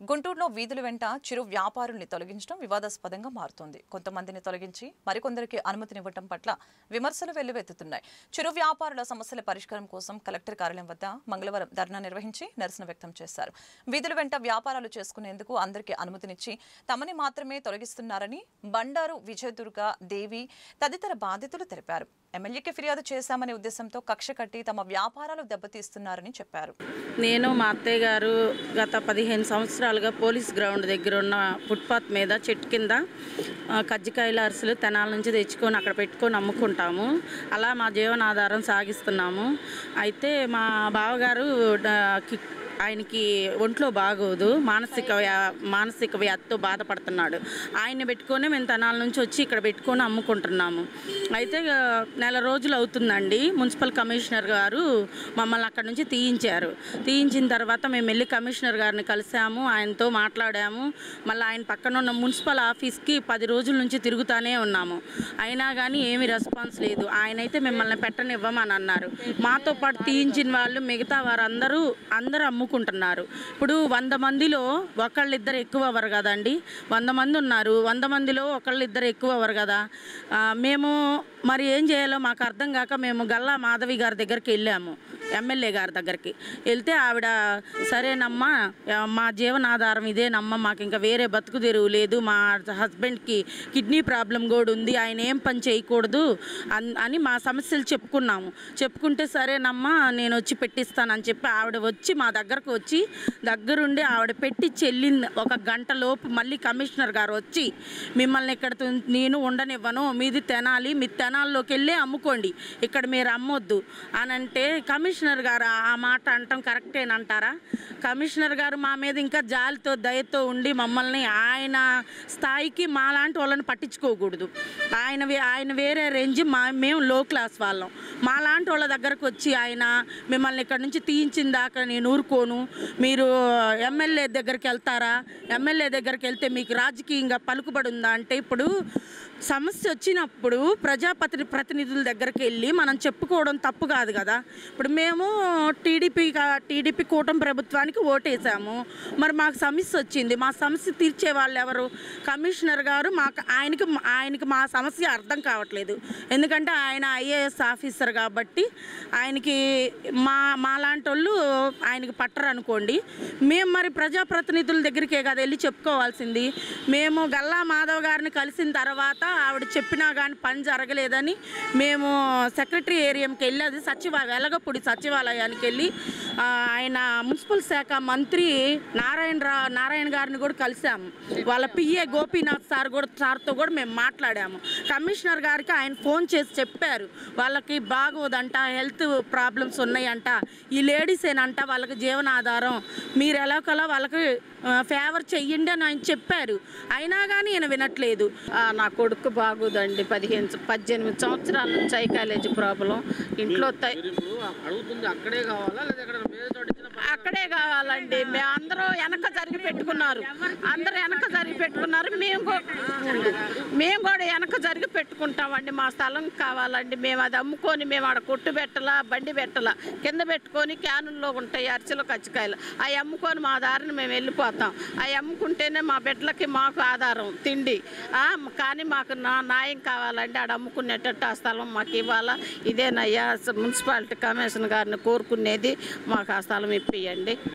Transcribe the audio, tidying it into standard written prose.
గుంటూరులో వీధుల వెంట చిరు వ్యాపారుల్ని తొలగించడం వివాదాస్పదంగా మారుతోంది. కొంతమందిని తొలగించి మరికొందరికి అనుమతినివ్వడం పట్ల విమర్శలు వెల్లువెత్తుతున్నాయి. చిరు వ్యాపారుల సమస్యల పరిష్కారం కోసం కలెక్టర్ కార్యాలయం వద్ద మంగళవారం ధర్నా నిర్వహించి నిరసన వ్యక్తం చేశారు. వీధుల వెంట వ్యాపారాలు చేసుకునేందుకు అందరికీ అనుమతినిచ్చి తమని మాత్రమే తొలగిస్తున్నారని బండారు, విజయదుర్గ, దేవి తదితర బాధితులు తెలిపారు. ఎమ్మెల్యేకి ఫిర్యాదు చేశామనే ఉద్దేశంతో కక్ష కట్టి తమ వ్యాపారాలు దెబ్బతీస్తున్నారని చెప్పారు. నేను మా అత్తయ్య గారు గత 15 సంవత్సరాలుగా పోలీస్ గ్రౌండ్ దగ్గర ఉన్న ఫుట్పాత్ మీద చెట్టు కింద కజ్జికాయల అరిసెలు తెనాల నుంచి తెచ్చుకొని అక్కడ పెట్టుకొని అమ్ముకుంటాము. అలా మా జీవనాధారం సాగిస్తున్నాము. అయితే మా బావగారు ఆయనకి ఒంట్లో బాగోదు, మానసిక వ్యాధితో బాధపడుతున్నాడు. ఆయన్ని పెట్టుకొని మేము తెనాల నుంచి వచ్చి ఇక్కడ పెట్టుకొని అమ్ముకుంటున్నాము. అయితే నెల రోజులు అవుతుందండి. మున్సిపల్ కమిషనర్ గారు మమ్మల్ని అక్కడ నుంచి తీయించిన తర్వాత మేము వెళ్ళి కమిషనర్ గారిని కలిసాము, ఆయనతో మాట్లాడాము. మళ్ళీ ఆయన పక్కన ఉన్న మున్సిపల్ ఆఫీస్కి 10 రోజుల నుంచి తిరుగుతూనే ఉన్నాము. అయినా కానీ ఏమీ రెస్పాన్స్ లేదు. ఆయనైతే మిమ్మల్ని పెట్టనివ్వమని అన్నారు. మాతో పాటు తీయించిన వాళ్ళు మిగతా వారందరూ అమ్ముకుంటున్నారు. ఇప్పుడు 100 మందిలో ఒకళ్ళిద్దరు ఎక్కువ అవ్వరు కదండి. 100 మంది ఉన్నారు, 100 మందిలో ఒకళ్ళిద్దరు ఎక్కువ అవ్వరు కదా. మేము మరి ఏం చేయాలో మాకు అర్థం కాక మేము గల్లా మాధవి గారి దగ్గరికి వెళ్ళాము, ఎమ్మెల్యే గారి దగ్గరికి వెళ్తే ఆవిడ సరేనమ్మా, మా జీవనాధారం ఇదేనమ్మా, మాకు ఇంకా వేరే బతుకు తెరువు లేదు, మా హస్బెండ్కి కిడ్నీ ప్రాబ్లం కూడా ఉంది, ఆయన ఏం పని చేయకూడదు అని మా సమస్యలు చెప్పుకుంటే సరేనమ్మా నేను వచ్చి పెట్టిస్తానని చెప్పి ఆవిడ వచ్చి మా దగ్గరకు వచ్చి దగ్గరుండి ఆవిడ పెట్టించి వెళ్ళింది. 1 గంట లోపు మళ్ళీ కమిషనర్ గారు వచ్చి మిమ్మల్ని ఇక్కడ నేను ఉండనివ్వను, మీది తెనాలి, మీ తెనాల్లోకి వెళ్ళి అమ్ముకోండి, ఇక్కడ మీరు అమ్మొద్దు అని అంటే కమిషనర్ గారు ఆ మాట అంటాం కరెక్టేనంటారా? కమిషనర్ గారు మా మీద ఇంకా జాలితో దయతో ఉండి మమ్మల్ని ఆయన స్థాయికి మాలాంటి వాళ్ళని పట్టించుకోకూడదు. ఆయన వేరే రేంజ్, మేము లో క్లాస్ వాళ్ళం. మాలాంటి వాళ్ళ దగ్గరకు వచ్చి ఆయన మిమ్మల్ని ఇక్కడ నుంచి తీయించిన దాకా నేను ఊరుకోను, మీరు ఎమ్మెల్యే దగ్గరికి వెళ్తారా, ఎమ్మెల్యే దగ్గరికి వెళ్తే మీకు రాజకీయంగా పలుకుబడి ఉందా అంటే, ఇప్పుడు సమస్య వచ్చినప్పుడు ప్రతినిధుల దగ్గరికి వెళ్ళి మనం చెప్పుకోవడం తప్పు కాదు కదా. ఇప్పుడు మేము టీడీపీ కూటమి ప్రభుత్వానికి ఓటేసాము, మరి మాకు సమస్య వచ్చింది, మా సమస్య తీర్చే వాళ్ళు ఎవరు? కమిషనర్ గారు. ఆయనకి మా సమస్య అర్థం కావట్లేదు, ఎందుకంటే ఆయన ఐఏఎస్ ఆఫీసర్ కాబట్టి ఆయనకి మాలాంటి వాళ్ళు ఆయనకి పట్టరు అనుకోండి. మేము మరి ప్రజాప్రతినిధుల దగ్గరికే కదా వెళ్ళి చెప్పుకోవాల్సింది. మేము గల్లా మాధవ్ గారిని కలిసిన తర్వాత ఆవిడ చెప్పినా కానీ పని జరగలేదని మేము సెక్రటరీ ఏరియాకి వెళ్ళి, అది వెలగపూడి సచివాలయానికి వెళ్ళి ఆయన మున్సిపల్ శాఖ మంత్రి నారాయణ గారిని కూడా కలిసాము. వాళ్ళ పిఏ గోపీనాథ్ సార్తో కూడా మేము మాట్లాడాము. కమిషనర్ గారికి ఆయన ఫోన్ చేసి చెప్పారు, వాళ్ళకి బాగోదంట, హెల్త్ ప్రాబ్లమ్స్ ఉన్నాయంట, ఈ లేడీసేనంట వాళ్ళకి జీవనాధారం, మీరు ఎలాగోలా వాళ్ళకి ఫేవర్ చెయ్యండి అని ఆయన చెప్పారు. అయినా కానీ ఈయన వినట్లేదు. నా కొడుకు బాగోదండి, 18 సంవత్సరాల నుంచి ఐ కాలేజీ ప్రాబ్లం. ఇంట్లో అక్కడే కావాలండి. అందరూ వెనక జరిగి పెట్టుకున్నారు, మేము కూడా వెనక జరిగి పెట్టుకుంటామండి. మా స్థలం కావాలండి, మేము అది అమ్ముకొని మేము ఆడ కొట్టు పెట్టాలా, బండి పెట్టాలా, కింద పెట్టుకొని క్యానుల్లో ఉంటాయి అరిసెలు, కజ్జికాయలు, అవి అమ్ముకొని మా దారిని మేము వెళ్ళిపోతాం. అవి అమ్ముకుంటేనే మా బిడ్డలకి మాకు ఆధారం తిండి. కానీ మాకు న్యాయం కావాలండి, ఆడ అమ్ముకునేటట్టు ఆ స్థలం మాకు ఇవ్వాలా. ఇదేనయ్యా మున్సిపాలిటీ కమిషనర్ గారిని కోరుకునేది, మాకు ఆ స్థలం ఇప్పియండి.